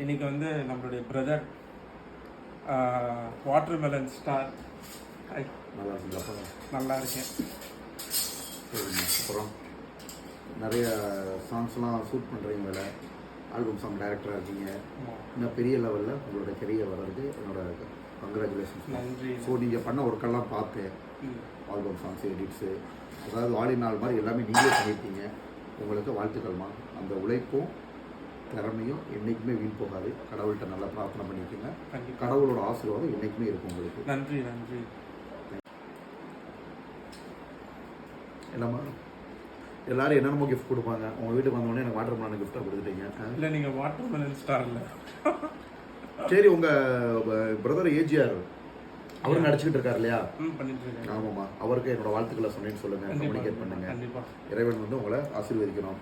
இன்னைக்கு வந்து நம்மளுடைய பிரதர் வாட்டர்மெலன் ஸ்டார். ஹாய், நல்லா இருக்குங்களா? நல்லா இருக்கேன். சரிங்க. அப்புறம் நிறைய சாங்ஸ்லாம் ஷூட் பண்ணுறீங்க, வேலை ஆல்பம் சாங் டைரக்டராக இருக்கீங்க. இன்னும் பெரிய லெவலில் உங்களோட கெரியர் வர்றதுக்கு என்னோட கங்க்ராச்சுலேஷன்ஸ். நன்றி. ஸோ நீங்கள் பண்ண ஒர்க்கெல்லாம் பார்த்தேன், ஆல்பம் சாங்ஸ், எடிட்ஸு, அதாவது வாலிநாள் மாதிரி எல்லாமே நீங்களே பண்ணியிருக்கீங்க. உங்களுக்கு வாழ்த்துக்கள்மா. அந்த உழைப்பும் திறமையும் என்றைக்குமே வீண் போகாது. கடவுள்கிட்ட நல்லா பிரார்த்தனை பண்ணிக்கோங்க. கடவுளோட ஆசீர்வாதம் என்றைக்குமே இருக்கும் உங்களுக்கு. நன்றி நன்றி. எல்லாமா எல்லாரும் என்னென்னமோ கிஃப்ட் கொடுப்பாங்க. உங்கள் வீட்டுக்கு வந்தோடனே எனக்கு வாட்டர்மெலன் கிஃப்டாக கொடுத்துட்டீங்க. இல்லை, நீங்கள் வாட்டர்மெலன் ஸ்டார் இல்லை. சரி, உங்கள் பிரதர் ஏஜிஆர் அவர் நடிச்சுக்கிட்டு இருக்காரு இல்லையா? பண்ணிட்டு இருக்கேன். ஆமாம்மா, அவருக்கு என்னோட வாழ்த்துக்களை சொன்னேன்னு சொல்லுங்கள், கம்யூனிகேட் பண்ணுங்கள். கண்டிப்பாக. இறைவன் வந்து உங்களை ஆசீர்வதிக்கணும்.